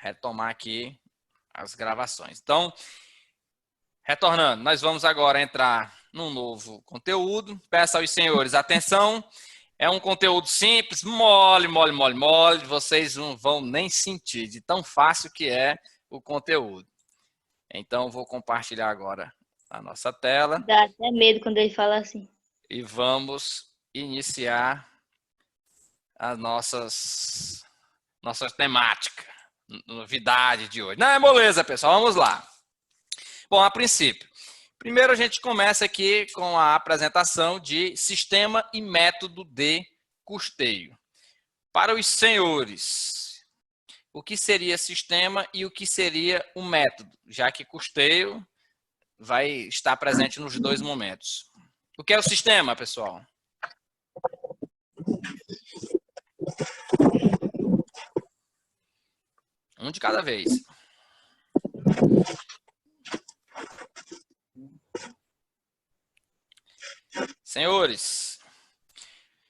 retomar aqui as gravações. Então, retornando, nós vamos agora entrar num novo conteúdo. Peço aos senhores atenção. É um conteúdo simples, mole. Vocês não vão nem sentir de tão fácil que é o conteúdo. Então, vou compartilhar agora a nossa tela. Dá até medo quando ele fala assim. E vamos iniciar as nossas temáticas, novidade de hoje. Não, é moleza, pessoal, vamos lá. Bom, a princípio, primeiro a gente começa aqui com a apresentação de sistema e método de custeio. Para os senhores, o que seria sistema e o que seria o método, já que custeio vai estar presente nos dois momentos. O que é o sistema, pessoal? Um de cada vez. Senhores,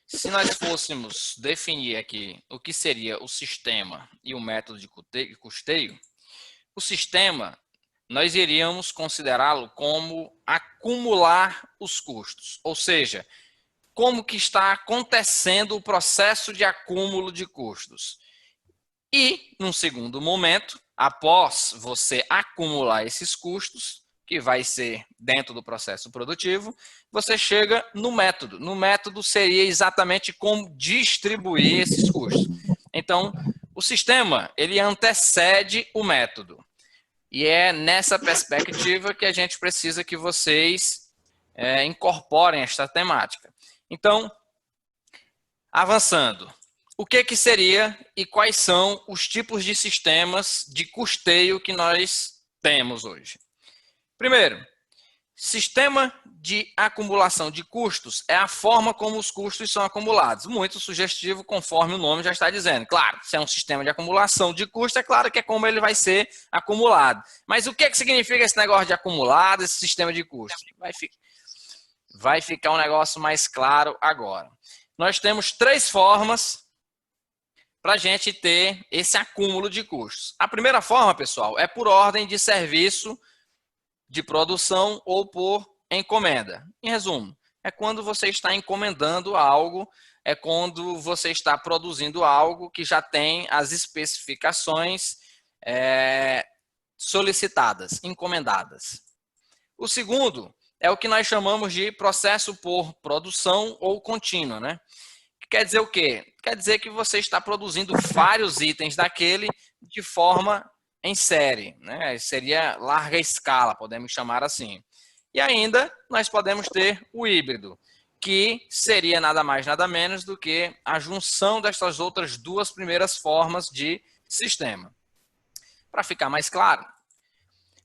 se nós fôssemos definir aqui o que seria o sistema e o método de custeio, o sistema nós iríamos considerá-lo como acumular os custos, ou seja, como que está acontecendo o processo de acúmulo de custos. E, num segundo momento, após você acumular esses custos, que vai ser dentro do processo produtivo, você chega no método. No método seria exatamente como distribuir esses custos. Então, o sistema, ele antecede o método. E é nessa perspectiva que a gente precisa que vocês incorporem esta temática. Então, avançando. O que seria e quais são os tipos de sistemas de custeio que nós temos hoje? Primeiro, sistema de acumulação de custos é a forma como os custos são acumulados. Muito sugestivo, conforme o nome já está dizendo. Claro, se é um sistema de acumulação de custos, é claro que é como ele vai ser acumulado. Mas o que significa esse negócio de acumulado, esse sistema de custos? Vai ficar um negócio mais claro agora. Nós temos três formas para a gente ter esse acúmulo de custos. A primeira forma, pessoal, é por ordem de serviço de produção ou por encomenda. Em resumo, é quando você está encomendando algo, é quando você está produzindo algo que já tem as especificações solicitadas, encomendadas. O segundo é o que nós chamamos de processo por produção ou contínua, né? Quer dizer o quê? Quer dizer que você está produzindo vários itens daquele de forma em série, né? Seria larga escala, podemos chamar assim. E ainda nós podemos ter o híbrido, que seria nada mais, nada menos do que a junção destas outras duas primeiras formas de sistema. Para ficar mais claro,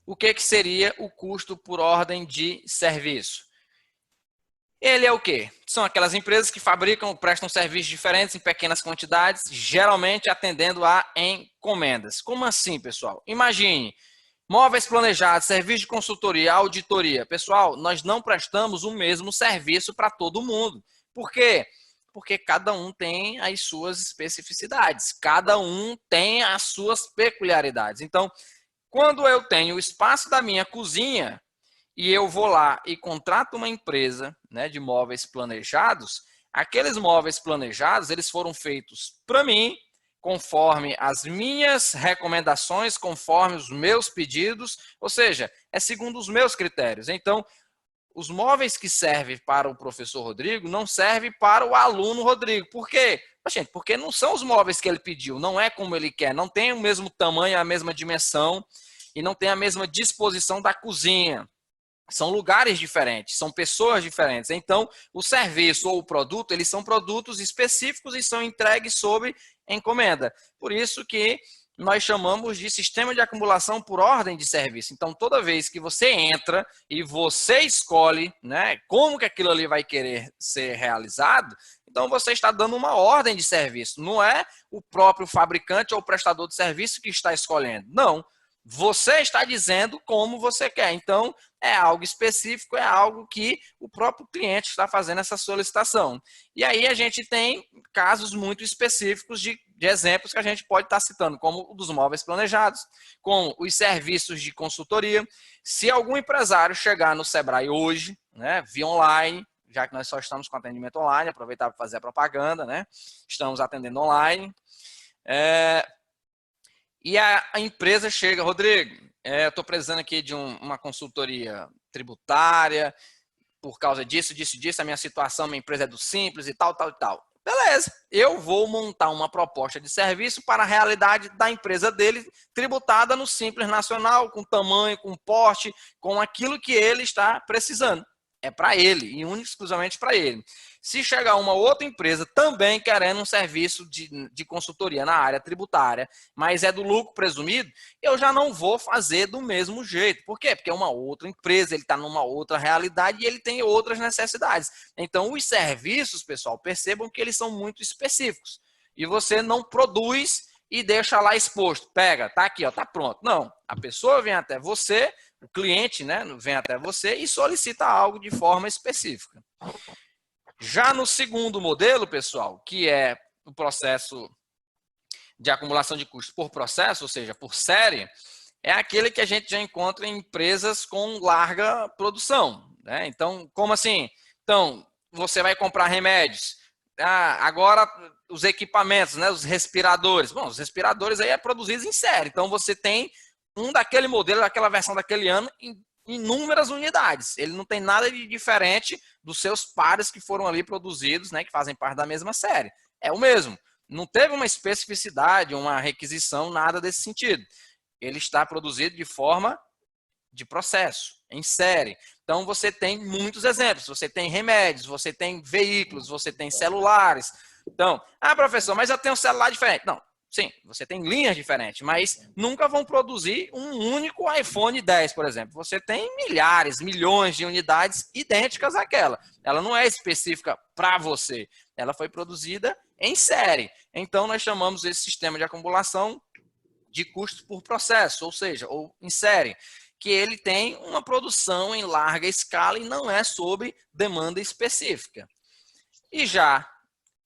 o que seria o custo por ordem de serviço? Ele é o quê? São aquelas empresas que fabricam, prestam serviços diferentes em pequenas quantidades, geralmente atendendo a encomendas. Como assim, pessoal? Imagine, móveis planejados, serviço de consultoria, auditoria. Pessoal, nós não prestamos o mesmo serviço para todo mundo. Por quê? Porque cada um tem as suas especificidades, cada um tem as suas peculiaridades. Então, quando eu tenho o espaço da minha cozinha, e eu vou lá e contrato uma empresa, né, de móveis planejados, aqueles móveis planejados, eles foram feitos para mim, conforme as minhas recomendações, conforme os meus pedidos, ou seja, é segundo os meus critérios. Então, os móveis que servem para o professor Rodrigo não servem para o aluno Rodrigo. Por quê? Gente, porque não são os móveis que ele pediu, não é como ele quer, não tem o mesmo tamanho, a mesma dimensão e não tem a mesma disposição da cozinha. São lugares diferentes, são pessoas diferentes. Então, o serviço ou o produto, eles são produtos específicos e são entregues sob encomenda. Por isso que nós chamamos de sistema de acumulação por ordem de serviço. Então, toda vez que você entra e você escolhe, né, como que aquilo ali vai querer ser realizado, então você está dando uma ordem de serviço. Não é o próprio fabricante ou prestador de serviço que está escolhendo. Não. Você está dizendo como você quer. Então, é algo específico, é algo que o próprio cliente está fazendo essa solicitação. E aí a gente tem casos muito específicos de de exemplos que a gente pode estar citando, como o dos móveis planejados, como os serviços de consultoria. Se algum empresário chegar no Sebrae hoje, né, via online, já que nós só estamos com atendimento online, aproveitar para fazer a propaganda, né? Estamos atendendo online. E a empresa chega, Rodrigo, eu estou precisando aqui de uma consultoria tributária, por causa disso, a minha situação, minha empresa é do Simples e tal. Beleza, eu vou montar uma proposta de serviço para a realidade da empresa dele, tributada no Simples Nacional, com tamanho, com porte, com aquilo que ele está precisando. É para ele, e único exclusivamente para ele. Se chegar uma outra empresa também querendo um serviço de consultoria na área tributária, mas é do lucro presumido, eu já não vou fazer do mesmo jeito. Por quê? Porque é uma outra empresa, ele está numa outra realidade e ele tem outras necessidades. Então, os serviços, pessoal, percebam que eles são muito específicos. E você não produz e deixa lá exposto. Pega, tá aqui, ó, tá pronto. Não, a pessoa vem até você, o cliente, né, vem até você e solicita algo de forma específica. Já no segundo modelo, pessoal, que é o processo de acumulação de custos por processo, ou seja, por série, é aquele que a gente já encontra em empresas com larga produção, né? Então, como assim? Então, você vai comprar remédios. Agora, os equipamentos, né, os respiradores. Bom, os respiradores aí é produzidos em série. Então, você tem um daquele modelo, daquela versão daquele ano, em inúmeras unidades. Ele não tem nada de diferente dos seus pares que foram ali produzidos, né, que fazem parte da mesma série. É o mesmo. Não teve uma especificidade, uma requisição, nada desse sentido. Ele está produzido de forma de processo, em série. Então, você tem muitos exemplos. Você tem remédios, você tem veículos, você tem celulares. Então, professor, mas eu tenho um celular diferente. Não, sim, você tem linhas diferentes, mas nunca vão produzir um único iPhone 10, por exemplo. Você tem milhares, milhões de unidades idênticas àquela. Ela não é específica para você. Ela foi produzida em série. Então, nós chamamos esse sistema de acumulação de custo por processo, ou seja, ou em série, que ele tem uma produção em larga escala e não é sobre demanda específica. E já,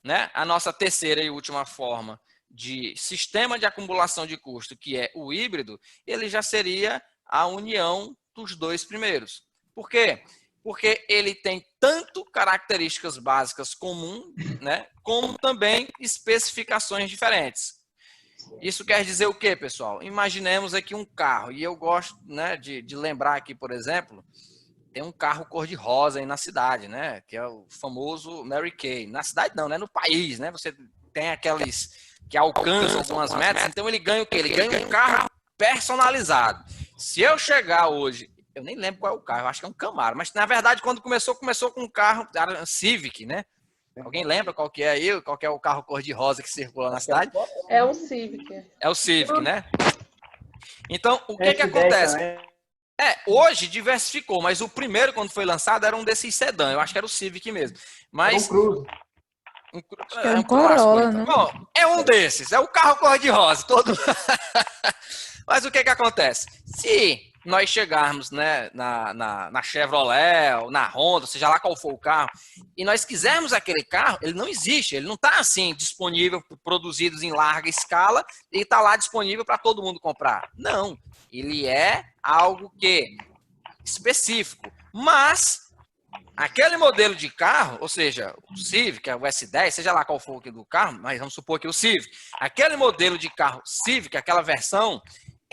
né, a nossa terceira e última forma de sistema de acumulação de custo, que é o híbrido, ele já seria a união dos dois primeiros. Por quê? Porque ele tem tanto características básicas comuns, né, como também especificações diferentes. Isso quer dizer o quê, pessoal? Imaginemos aqui um carro, e eu gosto, né, de lembrar aqui, por exemplo, tem um carro cor-de-rosa aí na cidade, né, que é o famoso Mary Kay. Na cidade não, né, no país, né, você tem aqueles que alcançam algumas metas, então ele ganha o quê? Ele ganha um carro personalizado. Se eu chegar hoje, eu nem lembro qual é o carro, eu acho que é um Camaro, mas na verdade quando começou com um carro Civic, né? Alguém lembra qual que é aí? Qual que é o carro cor-de-rosa que circula na cidade? É o Civic. É o Civic, né? Então, o que acontece? Hoje diversificou, mas o primeiro, quando foi lançado, era um desses sedã. Eu acho que era o Civic mesmo. Mas... É um Corolla, né? Bom, é um desses. É o carro cor-de-rosa. Todo... Mas o que acontece? Se nós chegarmos, né, na Chevrolet, ou na Honda, seja lá qual for o carro, e nós quisermos aquele carro, ele não existe, ele não está assim disponível, produzidos em larga escala, e está lá disponível para todo mundo comprar. Não, ele é algo que específico, mas aquele modelo de carro, ou seja, o Civic, o S10, seja lá qual for o do carro, mas vamos supor que o Civic, aquele modelo de carro Civic, aquela versão,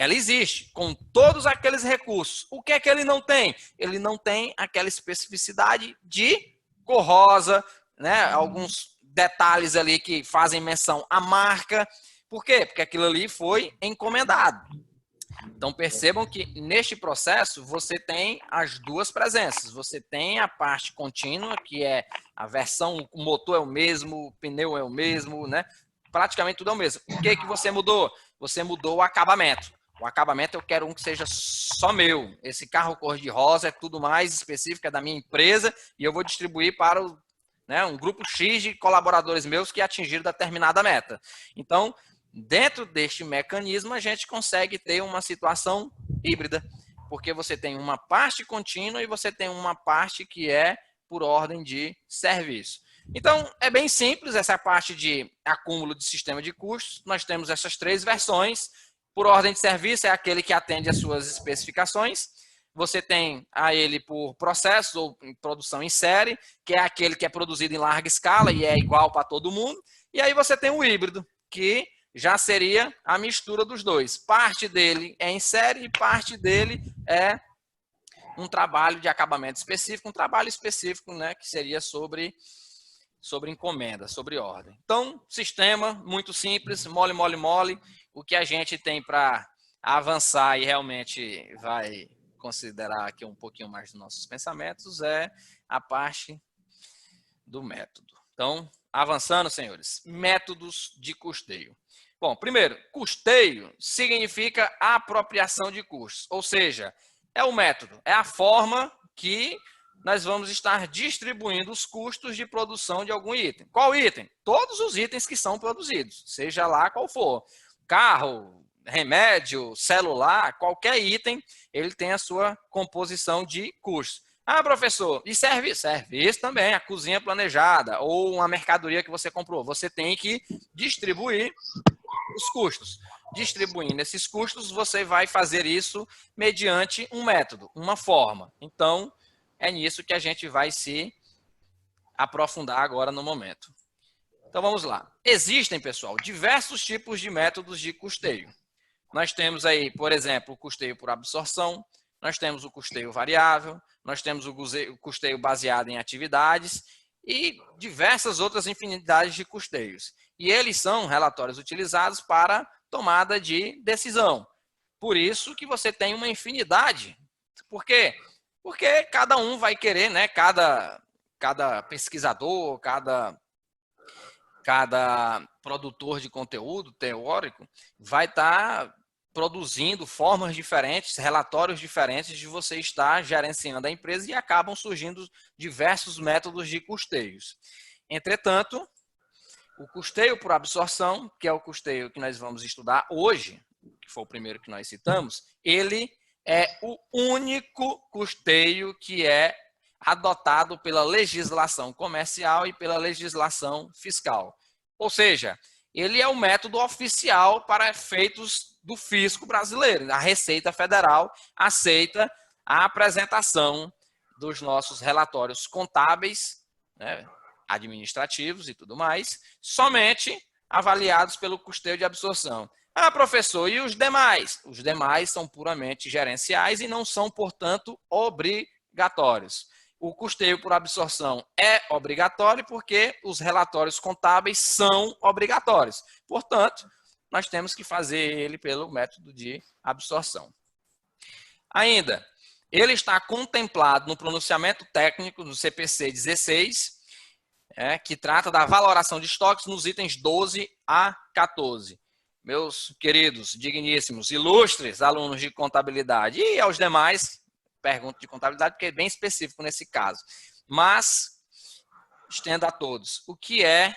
ela existe, com todos aqueles recursos. O que é que ele não tem? Ele não tem aquela especificidade de cor rosa, né? Alguns detalhes ali que fazem menção à marca. Por quê? Porque aquilo ali foi encomendado. Então, percebam que neste processo você tem as duas presenças. Você tem a parte contínua, que é a versão, o motor é o mesmo, o pneu é o mesmo, né? Praticamente tudo é o mesmo. O que você mudou? Você mudou o acabamento. O acabamento eu quero um que seja só meu. Esse carro cor-de-rosa é tudo mais específico, é da minha empresa e eu vou distribuir para um grupo X de colaboradores meus que atingiram determinada meta. Então, dentro deste mecanismo, a gente consegue ter uma situação híbrida, porque você tem uma parte contínua e você tem uma parte que é por ordem de serviço. Então, é bem simples essa parte de acúmulo de sistema de custos. Nós temos essas 3 versões. Por ordem de serviço, é aquele que atende às suas especificações. Você tem a ele por processo ou em produção em série, que é aquele que é produzido em larga escala e é igual para todo mundo. E aí você tem o híbrido, que já seria a mistura dos dois. Parte dele é em série e parte dele é um trabalho de acabamento específico, um trabalho específico, né, que seria sobre encomenda, sobre ordem. Então, sistema muito simples, mole, mole, mole. O que a gente tem para avançar e realmente vai considerar aqui um pouquinho mais dos nossos pensamentos é a parte do método. Então, avançando, senhores, métodos de custeio. Bom, primeiro, custeio significa apropriação de custos, ou seja, é o método, é a forma que nós vamos estar distribuindo os custos de produção de algum item. Qual item? Todos os itens que são produzidos, seja lá qual for. Carro, remédio, celular, qualquer item, ele tem a sua composição de custos. Ah, professor, e serviço? Serviço também, a cozinha planejada ou uma mercadoria que você comprou. Você tem que distribuir os custos. Distribuindo esses custos, você vai fazer isso mediante um método, uma forma. Então, é nisso que a gente vai se aprofundar agora no momento. Então, vamos lá. Existem, pessoal, diversos tipos de métodos de custeio. Nós temos aí, por exemplo, o custeio por absorção, nós temos o custeio variável, nós temos o custeio baseado em atividades e diversas outras infinidades de custeios. E eles são relatórios utilizados para tomada de decisão. Por isso que você tem uma infinidade. Por quê? Porque cada um vai querer, né? Cada pesquisador, cada produtor de conteúdo teórico vai estar produzindo formas diferentes, relatórios diferentes de você estar gerenciando a empresa e acabam surgindo diversos métodos de custeios. Entretanto, o custeio por absorção, que é o custeio que nós vamos estudar hoje, que foi o primeiro que nós citamos, ele é o único custeio que é adotado pela legislação comercial e pela legislação fiscal. Ou seja, ele é o método oficial para efeitos do fisco brasileiro. A Receita Federal aceita a apresentação dos nossos relatórios contábeis, né, administrativos e tudo mais, somente avaliados pelo custeio de absorção. Ah, professor, e os demais? Os demais são puramente gerenciais e não são, portanto, obrigatórios. O custeio por absorção é obrigatório porque os relatórios contábeis são obrigatórios. Portanto, nós temos que fazer ele pelo método de absorção. Ainda, ele está contemplado no pronunciamento técnico do CPC 16, que trata da valoração de estoques nos itens 12 a 14. Meus queridos, digníssimos, ilustres alunos de contabilidade e aos demais, pergunto de contabilidade, porque é bem específico nesse caso. Mas, estendo a todos, o que é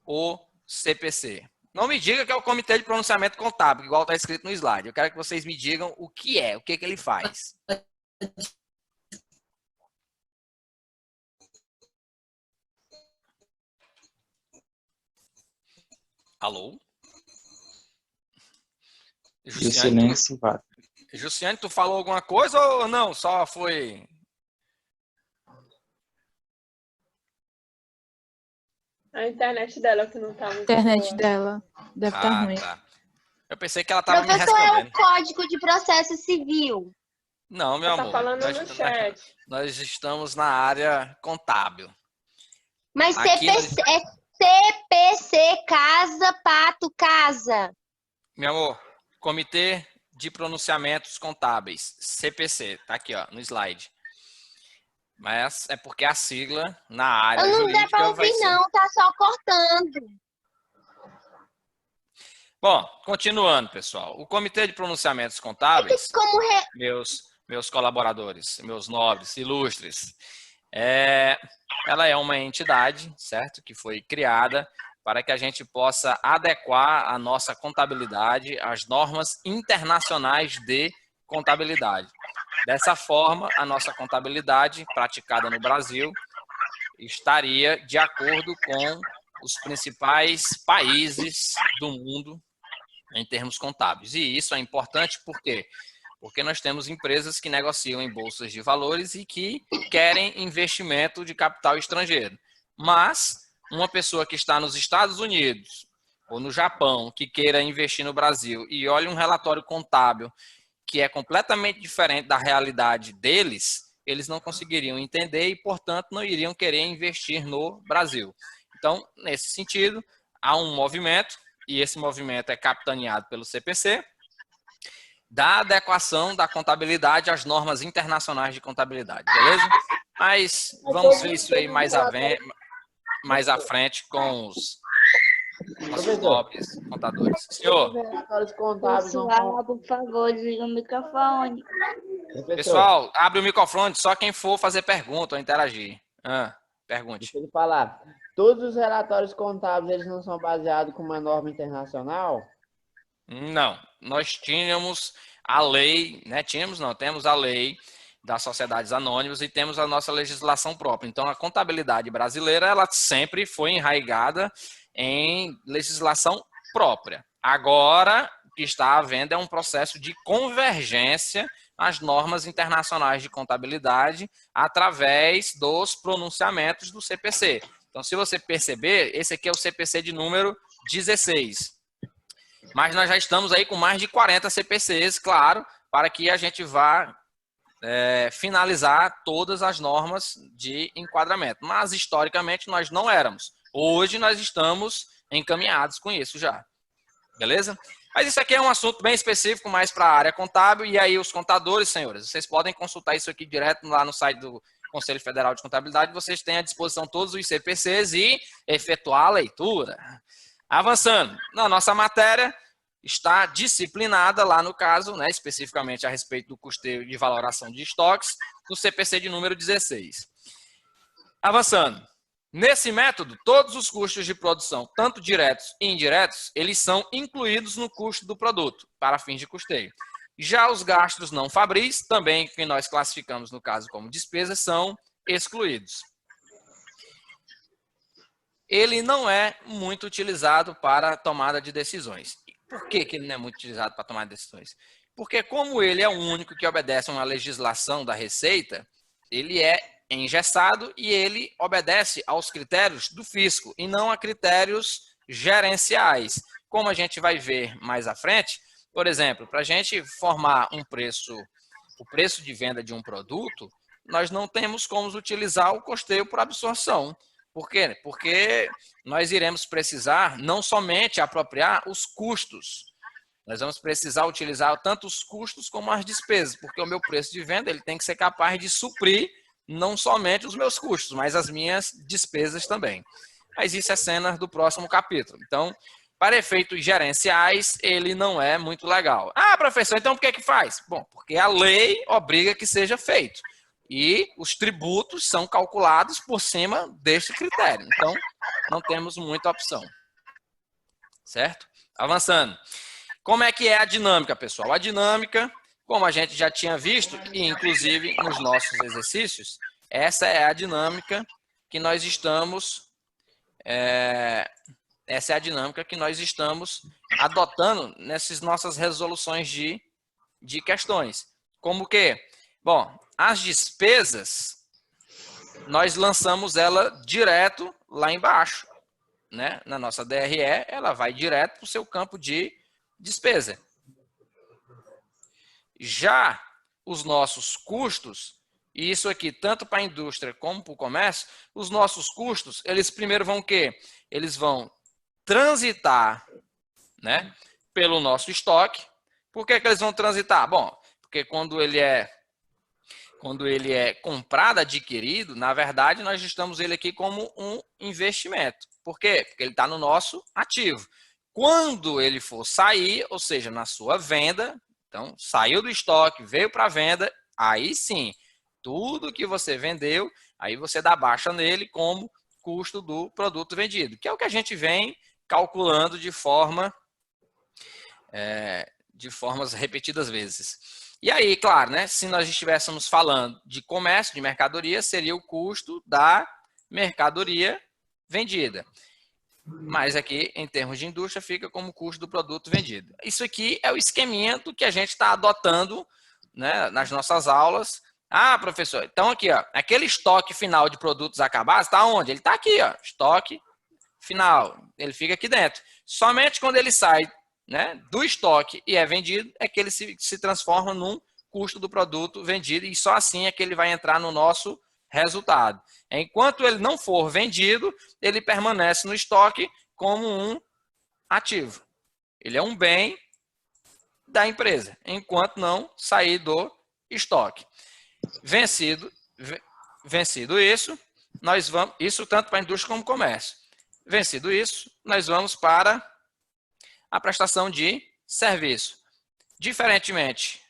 o CPC? Não me diga que é o Comitê de Pronunciamento Contábil, igual está escrito no slide. Eu quero que vocês me digam o que é, o que ele faz. Alô? Jussiane, tu falou alguma coisa ou não? Só foi... A internet dela que não tá muito A internet boa. dela deve estar ruim. Tá. Eu pensei que ela estava me Professor, respondendo. é o Código de Processo Civil. Não, meu Ela amor. tá falando no chat. Nós estamos na área contábil. Mas Aqui CPC é CPC, Casa, Pato, Casa. Meu amor, Comitê de Pronunciamentos Contábeis, CPC, tá aqui ó, no slide. Mas é porque a sigla na área Eu não jurídica dá pra vai ouvir ser... não, tá só cortando. Bom, continuando, pessoal. O Comitê de Pronunciamentos Contábeis, Como meus colaboradores, meus nobres, ilustres, ela é uma entidade, certo? Que foi criada para que a gente possa adequar a nossa contabilidade às normas internacionais de contabilidade. Dessa forma, a nossa contabilidade praticada no Brasil, estaria de acordo com os principais países do mundo em termos contábeis. E isso é importante por quê? Porque nós temos empresas que negociam em bolsas de valores e que querem investimento de capital estrangeiro. Mas uma pessoa que está nos Estados Unidos ou no Japão, que queira investir no Brasil e olha um relatório contábil que é completamente diferente da realidade deles, eles não conseguiriam entender e, portanto, não iriam querer investir no Brasil. Então, nesse sentido, há um movimento, e esse movimento é capitaneado pelo CPC, da adequação da contabilidade às normas internacionais de contabilidade, beleza? Mas vamos ver isso aí mais à frente com os nossos nobres contadores. Senhor. Pessoal, por favor, desliga o microfone. Pessoal, abre o microfone só quem for fazer pergunta ou interagir. Pergunte. Deixa ele falar. Todos os relatórios contábeis, eles não são baseados com uma norma internacional? Não. Nós tínhamos a lei, né? Temos a lei das sociedades anônimas e temos a nossa legislação própria. Então, a contabilidade brasileira, ela sempre foi enraizada em legislação própria. Agora, o que está havendo é um processo de convergência às normas internacionais de contabilidade através dos pronunciamentos do CPC. Então, se você perceber, esse aqui é o CPC de número 16. Mas nós já estamos aí com mais de 40 CPCs, claro, para que a gente vá finalizar todas as normas de enquadramento. Mas, historicamente, nós não éramos. Hoje, nós estamos encaminhados com isso já. Beleza? Mas isso aqui é um assunto bem específico, mais para a área contábil. E aí, os contadores, senhores, vocês podem consultar isso aqui direto lá no site do Conselho Federal de Contabilidade. Vocês têm à disposição todos os CPCs e efetuar a leitura. Avançando, na nossa matéria, está disciplinada lá no caso, né, especificamente a respeito do custeio de valoração de estoques, no CPC de número 16. Avançando. Nesse método, todos os custos de produção, tanto diretos e indiretos, eles são incluídos no custo do produto, para fins de custeio. Já os gastos não fabris, também que nós classificamos no caso como despesas, são excluídos. Ele não é muito utilizado para a tomada de decisões. Por que ele não é muito utilizado para tomar decisões? Porque como ele é o único que obedece a uma legislação da Receita, ele é engessado e ele obedece aos critérios do fisco e não a critérios gerenciais. Como a gente vai ver mais à frente, por exemplo, para a gente formar o preço de venda de um produto, nós não temos como utilizar o custeio por absorção. Por quê? Porque nós iremos precisar não somente apropriar os custos, nós vamos precisar utilizar tanto os custos como as despesas, porque o meu preço de venda ele tem que ser capaz de suprir não somente os meus custos, mas as minhas despesas também. Mas isso é cena do próximo capítulo. Então, para efeitos gerenciais, ele não é muito legal. Ah, professor, então por que faz? Bom, porque a lei obriga que seja feito. E os tributos são calculados por cima deste critério. Então, não temos muita opção. Certo? Avançando. Como é que é a dinâmica, pessoal? A dinâmica, como a gente já tinha visto, e inclusive nos nossos exercícios, essa é a dinâmica que nós estamos adotando nessas nossas resoluções de questões. Como que? Bom, as despesas, nós lançamos ela direto lá embaixo, né? Na nossa DRE, ela vai direto para o seu campo de despesa. Já os nossos custos, e isso aqui tanto para a indústria como para o comércio, os nossos custos, eles primeiro vão o quê? Eles vão transitar, né, pelo nosso estoque. Por que eles vão transitar? Bom, porque quando ele é comprado, adquirido, na verdade, nós estamos ele aqui como um investimento. Por quê? Porque ele está no nosso ativo. Quando ele for sair, ou seja, na sua venda, então, saiu do estoque, veio para a venda, aí sim, tudo que você vendeu, aí você dá baixa nele como custo do produto vendido, que é o que a gente vem calculando de formas repetidas vezes. E aí, claro, né, se nós estivéssemos falando de comércio, de mercadoria, seria o custo da mercadoria vendida. Mas aqui, em termos de indústria, fica como custo do produto vendido. Isso aqui é o esqueminha que a gente está adotando, né, nas nossas aulas. Ah, professor, então aqui, ó, aquele estoque final de produtos acabados está onde? Ele está aqui, ó, estoque final. Ele fica aqui dentro. Somente quando ele sai, né, do estoque e é vendido, é que ele se transforma num custo do produto vendido, e só assim é que ele vai entrar no nosso resultado. Enquanto ele não for vendido, ele permanece no estoque como um ativo. Ele é um bem da empresa, enquanto não sair do estoque. Vencido isso, nós vamos, isso tanto para a indústria como comércio. Vencido isso, nós vamos para a prestação de serviço. Diferentemente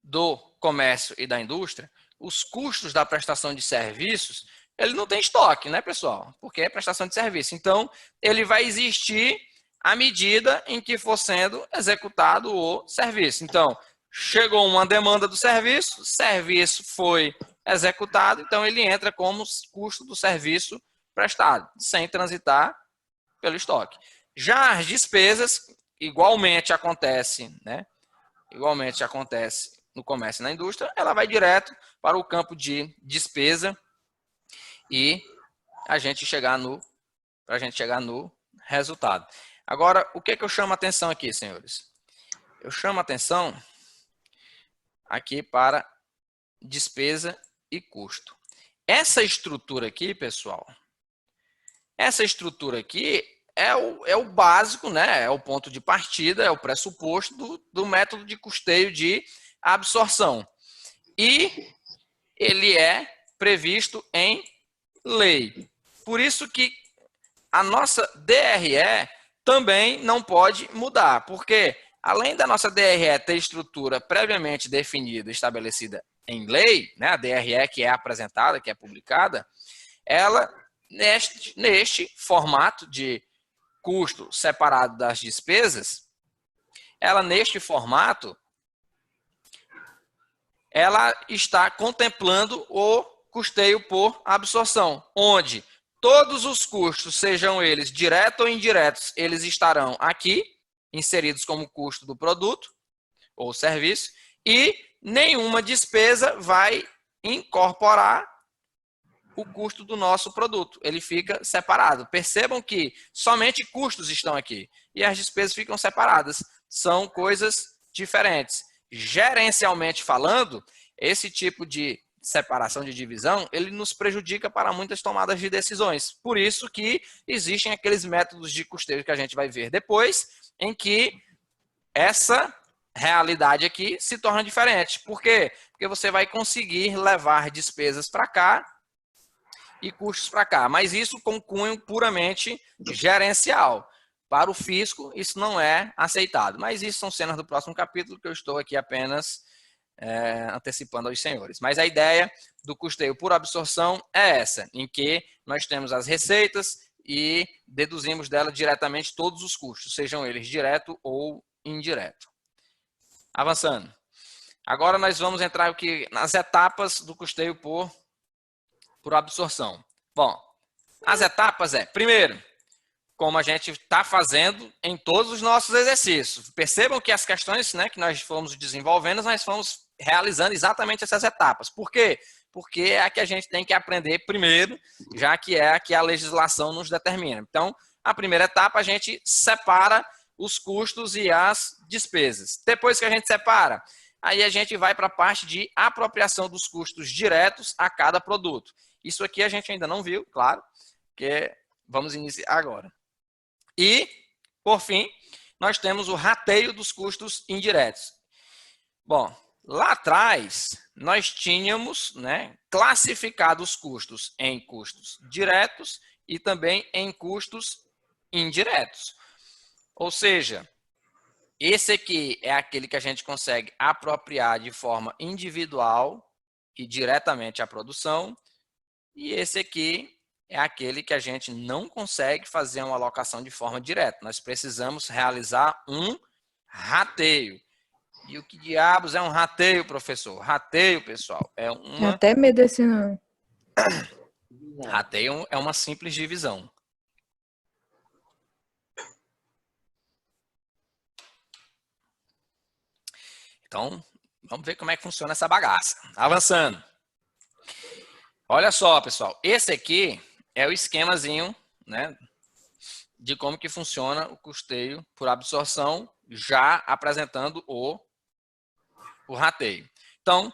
do comércio e da indústria, os custos da prestação de serviços, ele não tem estoque, né, pessoal? Porque é prestação de serviço. Então, ele vai existir à medida em que for sendo executado o serviço. Então, chegou uma demanda do serviço, o serviço foi executado, então ele entra como custo do serviço prestado, sem transitar pelo estoque. Já as despesas, igualmente acontece, né? Igualmente acontece no comércio e na indústria, ela vai direto para o campo de despesa e a gente chegar no resultado. Agora, o que eu chamo a atenção aqui, senhores? Eu chamo a atenção aqui para despesa e custo. Essa estrutura aqui, pessoal, essa estrutura aqui é o básico, né? É o ponto de partida, é o pressuposto do método de custeio de absorção. E ele é previsto em lei. Por isso que a nossa DRE também não pode mudar, porque além da nossa DRE ter estrutura previamente definida, estabelecida em lei, né, a DRE que é apresentada, que é publicada, ela, neste formato de custo separado das despesas, ela, neste formato, ela está contemplando o custeio por absorção, onde todos os custos, sejam eles diretos ou indiretos, eles estarão aqui, inseridos como custo do produto ou serviço, e nenhuma despesa vai incorporar o custo do nosso produto. Ele fica separado. Percebam que somente custos estão aqui e as despesas ficam separadas. São coisas diferentes. Gerencialmente falando, esse tipo de separação de divisão, ele nos prejudica para muitas tomadas de decisões. Por isso que existem aqueles métodos de custeio que a gente vai ver depois, em que essa realidade aqui se torna diferente. Por quê? Porque você vai conseguir levar despesas para cá e custos para cá, mas isso com cunho puramente gerencial. Para o fisco, isso não é aceitado. Mas isso são cenas do próximo capítulo que eu estou aqui apenas antecipando aos senhores. Mas a ideia do custeio por absorção é essa, em que nós temos as receitas e deduzimos dela diretamente todos os custos, sejam eles direto ou indireto. Avançando. Agora nós vamos entrar aqui nas etapas do custeio por absorção. Bom, as etapas primeiro, como a gente está fazendo em todos os nossos exercícios. Percebam que as questões, né, que nós fomos desenvolvendo, nós fomos realizando exatamente essas etapas. Por quê? Porque é a que a gente tem que aprender primeiro, já que é a que a legislação nos determina. Então, a primeira etapa, a gente separa os custos e as despesas. Depois que a gente separa, aí a gente vai para a parte de apropriação dos custos diretos a cada produto. Isso aqui a gente ainda não viu, claro, que vamos iniciar agora. E, por fim, nós temos o rateio dos custos indiretos. Bom, lá atrás, nós tínhamos, né, classificado os custos em custos diretos e também em custos indiretos. Ou seja, esse aqui é aquele que a gente consegue apropriar de forma individual e diretamente à produção. E esse aqui é aquele que a gente não consegue fazer uma alocação de forma direta. Nós precisamos realizar um rateio. E o que diabos é um rateio, professor? Rateio, pessoal, é Tenho uma... até medo desse nome. Rateio é uma simples divisão. Então, vamos ver como é que funciona essa bagaça. Avançando. Olha só, pessoal. Esse aqui é o esquemazinho, né, de como que funciona o custeio por absorção, já apresentando o rateio. Então,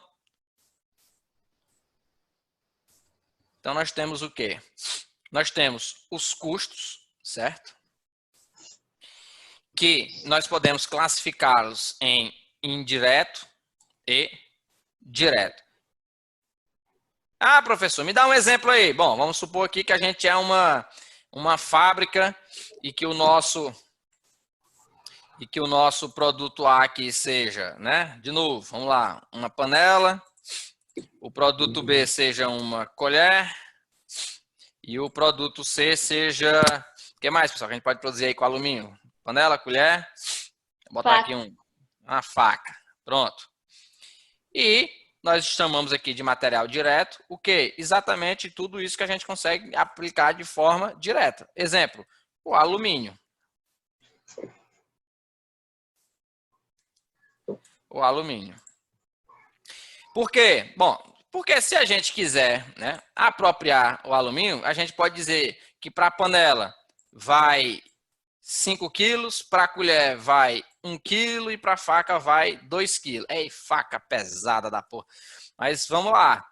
nós temos o quê? Nós temos os custos, certo? Que nós podemos classificá-los em indireto e direto. Ah, professor, me dá um exemplo aí. Bom, vamos supor aqui que a gente é uma fábrica e que o nosso produto A aqui seja, né? De novo, vamos lá, uma panela. O produto B seja uma colher. E o produto C seja... O que mais, pessoal, que a gente pode produzir aí com alumínio? Panela, colher. Vou botar aqui uma faca. Pronto. E nós chamamos aqui de material direto. O quê? Exatamente tudo isso que a gente consegue aplicar de forma direta. Exemplo, o alumínio. O alumínio. Por quê? Bom, porque se a gente quiser, né, apropriar o alumínio, a gente pode dizer que para a panela vai 5 quilos, para a colher vai 1 quilo e para a faca vai 2 quilos. Ei, faca pesada da porra. Mas vamos lá.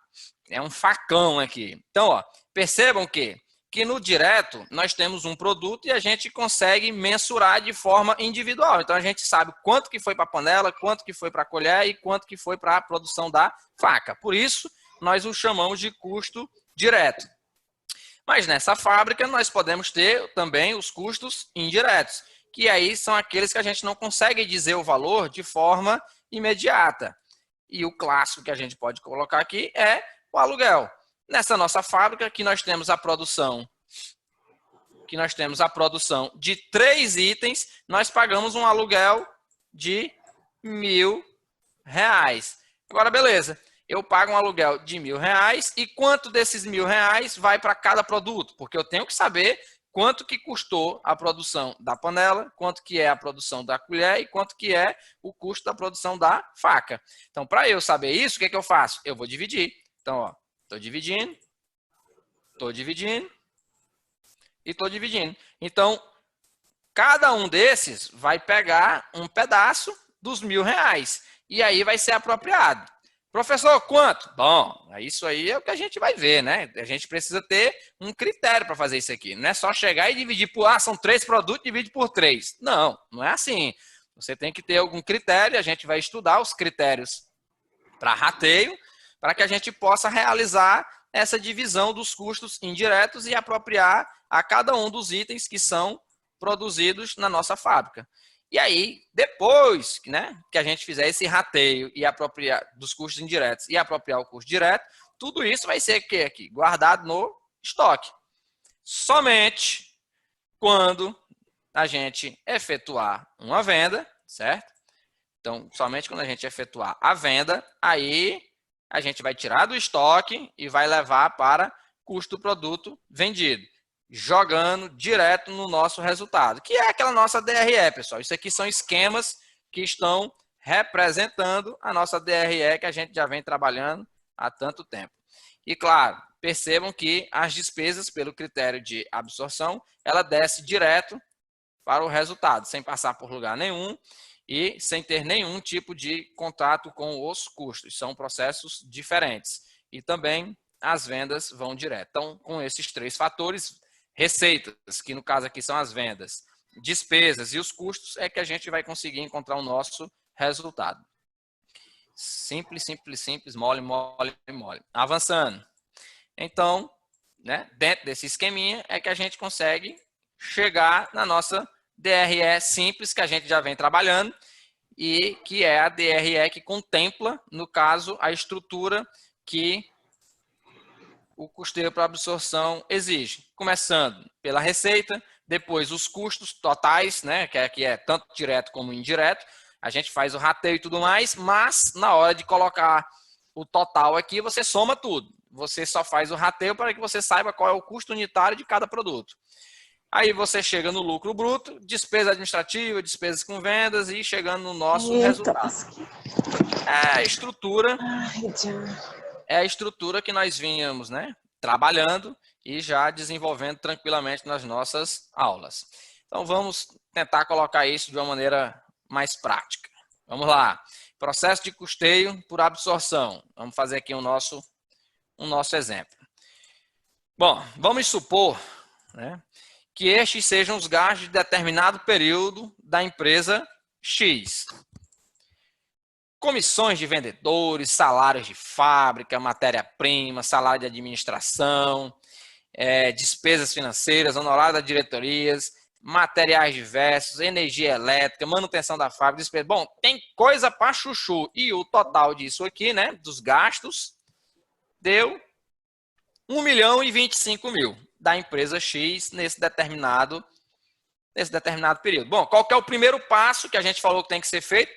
É um facão aqui. Então, ó, percebam que no direto nós temos um produto e a gente consegue mensurar de forma individual. Então, a gente sabe quanto que foi para a panela, quanto que foi para a colher e quanto que foi para a produção da faca. Por isso, nós o chamamos de custo direto. Mas nessa fábrica nós podemos ter também os custos indiretos, que aí são aqueles que a gente não consegue dizer o valor de forma imediata. E o clássico que a gente pode colocar aqui é o aluguel. Nessa nossa fábrica que nós temos a produção de 3 itens, nós pagamos um aluguel de R$1.000. Agora, beleza. Eu pago um aluguel de R$1.000 e quanto desses R$1.000 vai para cada produto? Porque eu tenho que saber quanto que custou a produção da panela, quanto que é a produção da colher e quanto que é o custo da produção da faca. Então, para eu saber isso, o que é que eu faço? Eu vou dividir. Então, ó, estou dividindo e estou dividindo. Então, cada um desses vai pegar um pedaço dos R$1.000 e aí vai ser apropriado. Professor, quanto? Bom, isso aí é o que a gente vai ver, né? A gente precisa ter um critério para fazer isso aqui. Não é só chegar e dividir por... são 3 produtos, divide por 3. Não, não é assim. Você tem que ter algum critério, a gente vai estudar os critérios para rateio, para que a gente possa realizar essa divisão dos custos indiretos e apropriar a cada um dos itens que são produzidos na nossa fábrica. E aí, depois, né, que a gente fizer esse rateio e apropriar dos custos indiretos e apropriar o custo direto, tudo isso vai ser aqui, guardado no estoque. Somente quando a gente efetuar uma venda, certo? Então, somente quando a gente efetuar a venda, aí a gente vai tirar do estoque e vai levar para custo do produto vendido, jogando direto no nosso resultado, que é aquela nossa DRE, pessoal. Isso aqui são esquemas que estão representando a nossa DRE que a gente já vem trabalhando há tanto tempo. E claro, percebam que as despesas pelo critério de absorção, ela desce direto para o resultado, sem passar por lugar nenhum e sem ter nenhum tipo de contato com os custos. São processos diferentes. E também as vendas vão direto. Então, com esses 3 fatores, receitas, que no caso aqui são as vendas, despesas e os custos, é que a gente vai conseguir encontrar o nosso resultado. Simples, simples, simples, mole, mole, mole. Avançando. Então, né, dentro desse esqueminha é que a gente consegue chegar na nossa DRE simples, que a gente já vem trabalhando, e que é a DRE que contempla, no caso, a estrutura que o custeio para absorção exige. Começando pela receita, depois os custos totais, né, que é tanto direto como indireto. A gente faz o rateio e tudo mais, mas na hora de colocar o total aqui, você soma tudo. Você só faz o rateio para que você saiba qual é o custo unitário de cada produto. Aí você chega no lucro bruto, despesa administrativa, despesas com vendas e chegando no nosso resultado. É a estrutura que nós vínhamos, né, trabalhando e já desenvolvendo tranquilamente nas nossas aulas. Então vamos tentar colocar isso de uma maneira mais prática. Vamos lá. Processo de custeio por absorção. Vamos fazer aqui o nosso exemplo. Bom, vamos supor, né, que estes sejam os gastos de determinado período da empresa X. Comissões de vendedores, salários de fábrica, matéria-prima, salário de administração, despesas financeiras, honorário das diretorias, materiais diversos, energia elétrica, manutenção da fábrica, despesa. Bom, tem coisa para chuchu. E o total disso aqui, né, dos gastos, deu 1.025.000 da empresa X nesse determinado período. Bom, qual que é o primeiro passo que a gente falou que tem que ser feito?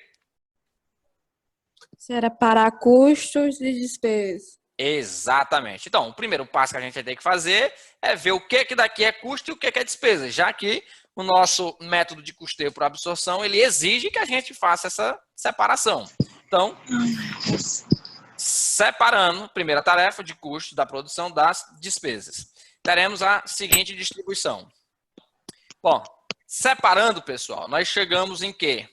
Será para custos e despesas. Exatamente. Então, o primeiro passo que a gente vai ter que fazer é ver o que daqui é custo e o que é despesa, já que o nosso método de custeio por absorção, ele exige que a gente faça essa separação. Então, separando, primeira tarefa de custo da produção das despesas. Teremos a seguinte distribuição. Bom, separando, pessoal, nós chegamos em quê?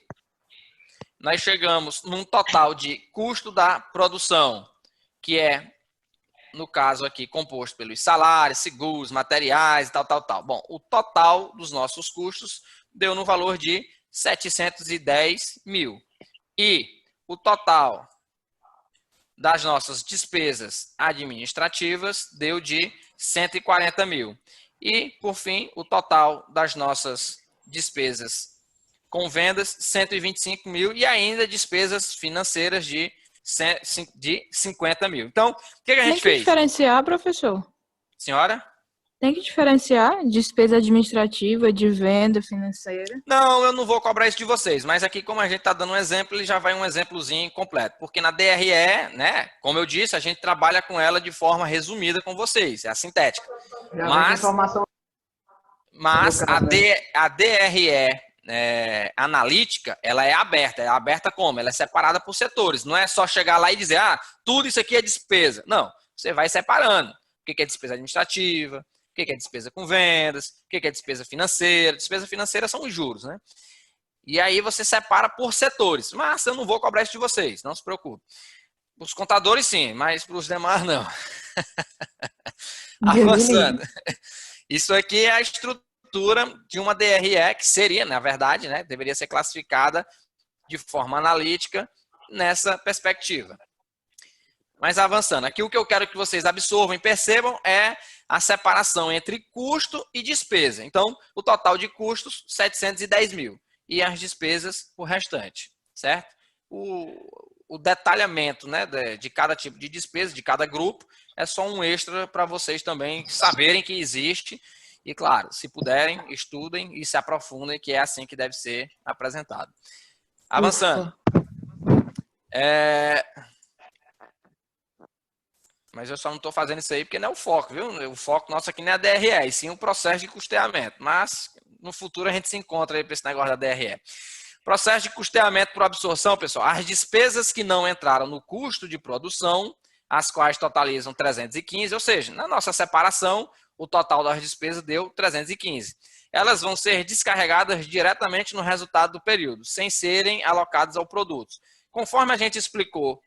Nós chegamos num total de custo da produção, que é, no caso aqui, composto pelos salários, seguros, materiais e tal. Bom, o total dos nossos custos deu no valor de 710.000. E o total das nossas despesas administrativas deu de 140.000. E, por fim, o total das nossas despesas com vendas, 125.000 e ainda despesas financeiras de 50.000. Então, o que a gente fez? Tem que diferenciar, professor? Senhora? Tem que diferenciar despesa administrativa, de venda, financeira? Não, eu não vou cobrar isso de vocês, mas aqui como a gente está dando um exemplo, ele já vai um exemplozinho completo. Porque na DRE, né, como eu disse, a gente trabalha com ela de forma resumida com vocês, é a sintética. Mas a DRE analítica, ela é aberta. É aberta como? Ela é separada por setores. Não é só chegar lá e dizer, tudo isso aqui é despesa. Não, você vai separando. O que é despesa administrativa, o que é despesa com vendas, o que é despesa financeira. Despesa financeira são os juros, né? E aí você separa por setores. Mas eu não vou cobrar isso de vocês, não se preocupe. Os contadores sim, mas para os demais não. Avançando. Isso aqui é a estrutura de uma DRE, que seria, na verdade, né, deveria ser classificada de forma analítica nessa perspectiva. Mas avançando, aqui o que eu quero que vocês absorvam e percebam é a separação entre custo e despesa. Então, o total de custos, 710.000. E as despesas, o restante, certo? O detalhamento, né, de cada tipo de despesa, de cada grupo, é só um extra para vocês também saberem que existe. E, claro, se puderem, estudem e se aprofundem, que é assim que deve ser apresentado. Avançando. Mas eu só não estou fazendo isso aí porque não é o foco, viu? O foco nosso aqui não é a DRE, e sim o processo de custeamento. Mas, no futuro, a gente se encontra aí para esse negócio da DRE. Processo de custeamento por absorção, pessoal. As despesas que não entraram no custo de produção, as quais totalizam 315, ou seja, na nossa separação, o total das despesas deu 315. Elas vão ser descarregadas diretamente no resultado do período, sem serem alocadas ao produto. Conforme a gente explicou,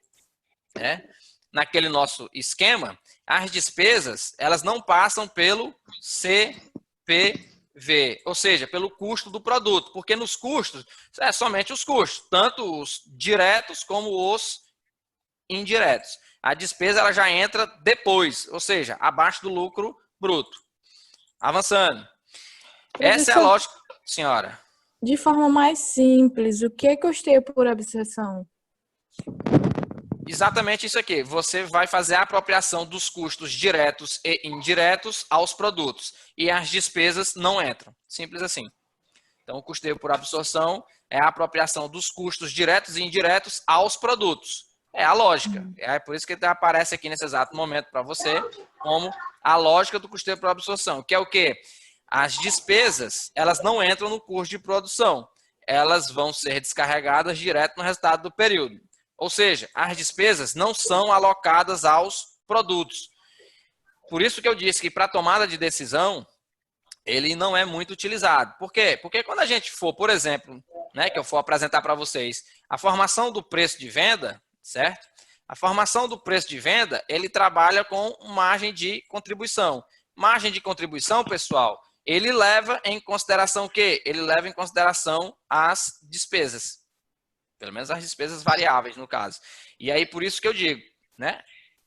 né, naquele nosso esquema, as despesas elas não passam pelo CPV, ou seja, pelo custo do produto, porque nos custos é somente os custos, tanto os diretos como os indiretos. A despesa ela já entra depois, ou seja, abaixo do lucro bruto. Avançando. Essa é a lógica, senhora. De forma mais simples, o que é custeio por absorção? Exatamente isso aqui. Você vai fazer a apropriação dos custos diretos e indiretos aos produtos. E as despesas não entram. Simples assim. Então, o custeio por absorção é a apropriação dos custos diretos e indiretos aos produtos. É a lógica. É por isso que ele aparece aqui nesse exato momento para você como a lógica do custeio por absorção, que é o quê? As despesas, elas não entram no custo de produção. Elas vão ser descarregadas direto no resultado do período. Ou seja, as despesas não são alocadas aos produtos. Por isso que eu disse que para tomada de decisão, ele não é muito utilizado. Por quê? Porque quando a gente for, por exemplo, né, que eu for apresentar para vocês, a formação do preço de venda, certo? A formação do preço de venda, ele trabalha com margem de contribuição. Margem de contribuição, pessoal, ele leva em consideração o quê? Ele leva em consideração as despesas. Pelo menos as despesas variáveis, no caso. E aí, por isso que eu digo, né,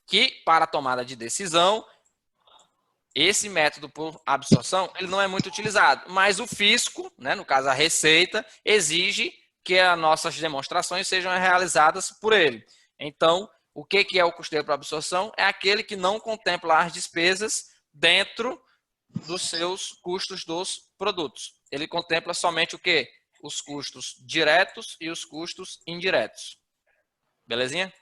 que para a tomada de decisão, esse método por absorção, ele não é muito utilizado. Mas o fisco, né, no caso a Receita, exige que as nossas demonstrações sejam realizadas por ele. Então, o que é o custeio por absorção? É aquele que não contempla as despesas dentro dos seus custos dos produtos. Ele contempla somente o quê? Os custos diretos e os custos indiretos. Belezinha?